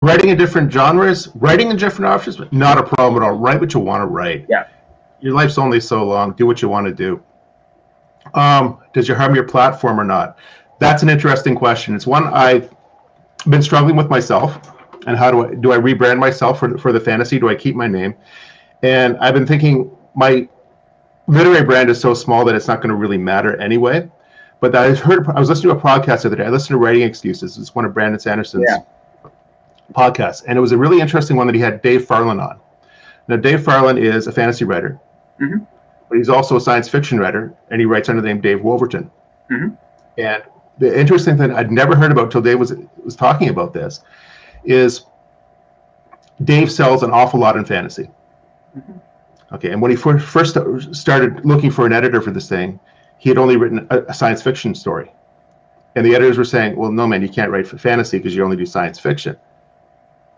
Writing in different genres, writing in different options, not a problem at all. Write what you want to write. Yeah. Your life's only so long. Do what you want to do. Does it harm your platform or not? That's an interesting question. It's one I've been struggling with myself. And how do I rebrand myself for the fantasy? Do I keep my name? And I've been thinking my literary brand is so small that it's not going to really matter anyway. But I was listening to a podcast the other day. I listened to Writing Excuses. It's one of Brandon Sanderson's podcasts, and it was a really interesting one that he had Dave Farland on. Now, Dave Farland is a fantasy writer, but he's also a science fiction writer, and he writes under the name Dave Wolverton. And the interesting thing I'd never heard about till Dave was talking about this is Dave sells an awful lot in fantasy. Okay, and when he first started looking for an editor for this thing, he had only written a science fiction story. And the editors were saying, well, no, man, you can't write for fantasy because you only do science fiction.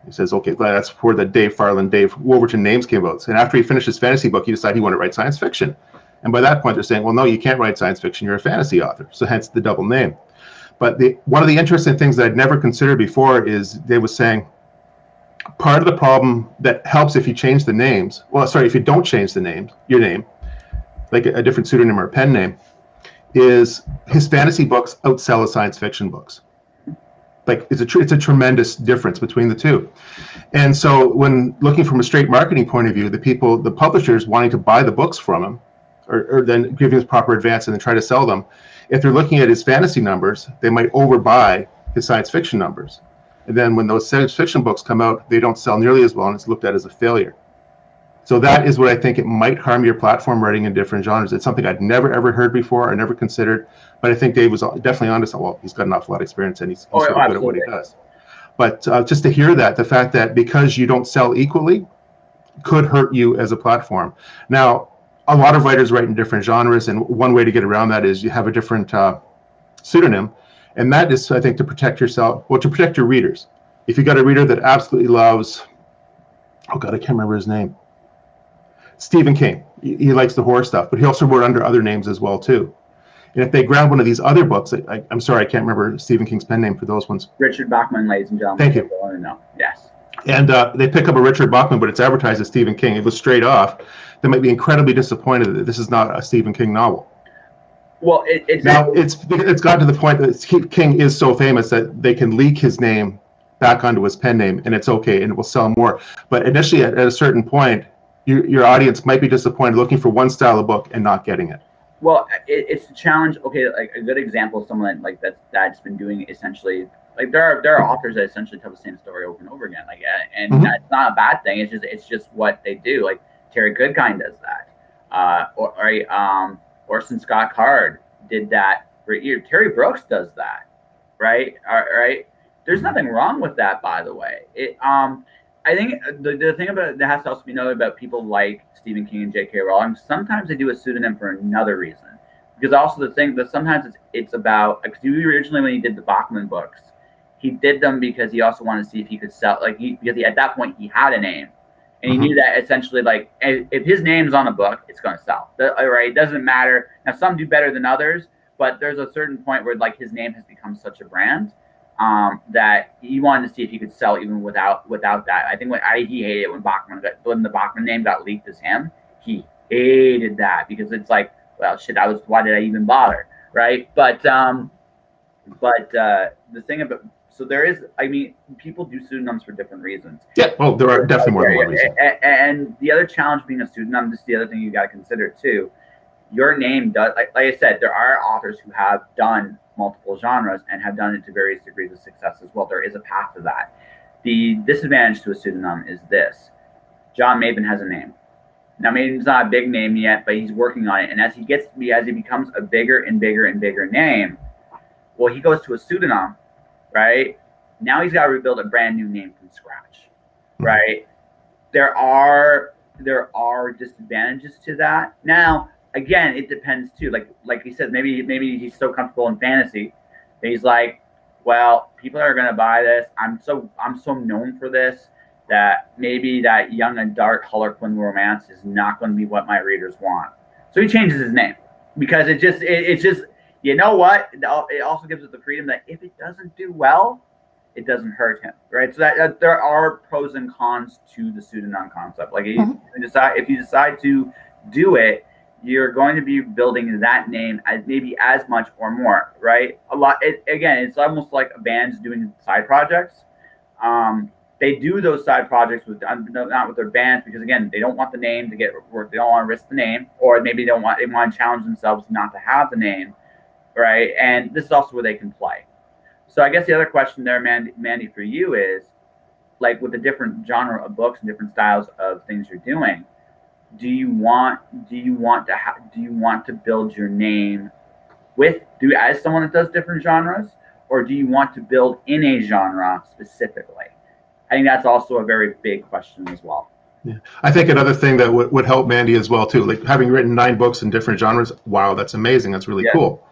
He says, okay, that's where the Dave Farland, Dave Wolverton names came out. And after he finished his fantasy book, he decided he wanted to write science fiction. And by that point, they're saying, well, no, you can't write science fiction. You're a fantasy author. So hence the double name. But one of the interesting things that I'd never considered before is they was saying part of the problem that helps if you change the names, if you don't change the names, your name, like a different pseudonym or a pen name, is his fantasy books outsell his science fiction books. Like it's a tremendous difference between the two. And so when looking from a straight marketing point of view, the publishers wanting to buy the books from him, or then giving his proper advance and then try to sell them, if they're looking at his fantasy numbers, they might overbuy his science fiction numbers. And then when those science fiction books come out, they don't sell nearly as well, and it's looked at as a failure. So that is what I think it might harm your platform, writing in different genres. It's something I'd never, ever heard before or never considered. But I think Dave was definitely honest. Well, he's got an awful lot of experience and he's sort of good at what he does. But just to hear that, the fact that because you don't sell equally could hurt you as a platform. Now, a lot of writers write in different genres, and one way to get around that is you have a different pseudonym. And that is, I think, to protect yourself, to protect your readers. If you got a reader that absolutely loves, oh God, I can't remember his name. Stephen King. He likes the horror stuff, but he also wrote under other names as well too. And if they grab one of these other books, I'm sorry, I can't remember Stephen King's pen name for those ones. Richard Bachman, ladies and gentlemen. Thank you. Yes. And they pick up a Richard Bachman, but it's advertised as Stephen King. It goes straight off. They might be incredibly disappointed that this is not a Stephen King novel. Well, it's gotten to the point that King is so famous that they can leak his name back onto his pen name, and it's okay, and it will sell more. But initially, at a certain point, your audience might be disappointed looking for one style of book and not getting it. Well, it's a challenge. Okay, like a good example of someone like that's been doing essentially, like there are authors that essentially tell the same story over and over again. Like, and that's not a bad thing. It's just what they do. Like Terry Goodkind does that. Orson Scott Card did that for years. Terry Brooks does that, right? All right. There's nothing wrong with that, by the way. I think the thing about that has to also be noted about people like Stephen King and J.K. Rowling. Sometimes they do a pseudonym for another reason, because also the thing that sometimes it's about, because originally when he did the Bachman books, he did them because he also wanted to see if he could sell, because at that point he had a name, and he knew that essentially like if his name's on a book, it's going to sell. Right? It doesn't matter. Now some do better than others, but there's a certain point where like his name has become such a brand. That he wanted to see if he could sell even without that. I think he hated it when the Bachman name got leaked as him. He hated that because it's like, well, shit, why did I even bother, right? But the thing about, so there is, I mean, people do pseudonyms for different reasons. Yeah, well, there are definitely more than one reason. And the other challenge being a pseudonym, this is the other thing you got to consider too. Your name does, like I said, there are authors who have done multiple genres and have done it to various degrees of success as well. There is a path to that. The disadvantage to a pseudonym is this. John Maben has a name. Now, Maben's not a big name yet, but he's working on it. And as he becomes a bigger and bigger and bigger name, well, he goes to a pseudonym, right? Now he's got to rebuild a brand new name from scratch, right? There are disadvantages to that. Now, again, it depends too. Like he said, maybe he's so comfortable in fantasy that he's like, well, people are gonna buy this. I'm so known for this that maybe that young adult Harlequin romance is not going to be what my readers want. So he changes his name because it's just you know what? It also gives us the freedom that if it doesn't do well, it doesn't hurt him, right? So that there are pros and cons to the pseudonym concept. Like if you decide to do it, you're going to be building that name as maybe as much or more, right? Again, it's almost like bands doing side projects. They do those side projects not with their bands because again, they don't want the name to get work. They don't want to risk the name, or maybe they want to challenge themselves not to have the name, right? And this is also where they can play. So I guess the other question there, Mandy, for you is, like with the different genre of books and different styles of things you're doing, do you want to build your name as someone that does different genres, or do you want to build in a genre specifically? I think that's also a very big question as well. Yeah, I think another thing that would help Mandy as well too, like having written 9 books in different genres. Wow, that's amazing. That's really cool.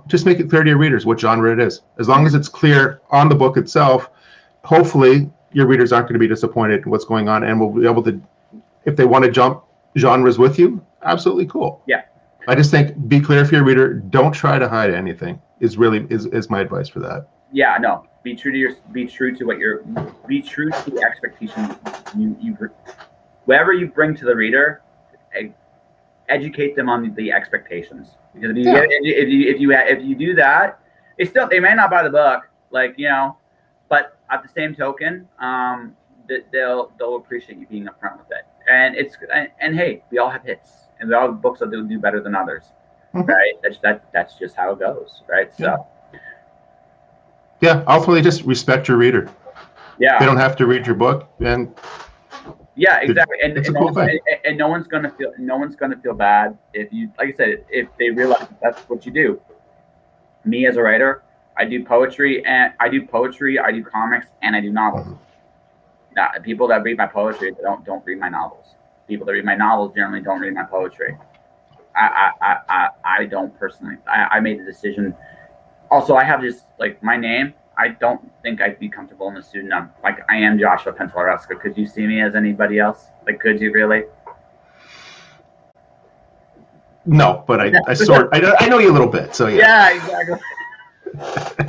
Just make it clear to your readers what genre it is. As long as it's clear on the book itself, hopefully your readers aren't going to be disappointed in what's going on, and will be able to, if they want to jump genres with you, absolutely cool. Yeah. I just think be clear for your reader. Don't try to hide anything. Is my advice for that. Yeah, no. Be true to the expectations whatever you bring to the reader. Educate them on the expectations, because if you do that, they may not buy the book, but at the same token, they'll appreciate you being upfront with it. And hey, we all have hits, and we all have books that do better than others, right? That's just how it goes, right? So. Yeah, ultimately, just respect your reader. Yeah, they don't have to read your book, and yeah, exactly. And no one's gonna feel bad if you, like I said, if they realize that's what you do. Me as a writer, I do poetry, I do comics, and I do novels. Now, people that read my poetry don't read my novels. People that read my novels generally don't read my poetry. I don't personally. I made the decision. Also, I have just like my name. I don't think I'd be comfortable in a pseudonym. Like I am Joshua Pentelarowska. Could you see me as anybody else? Like, could you really? No, but I know you a little bit. So yeah. Yeah, exactly.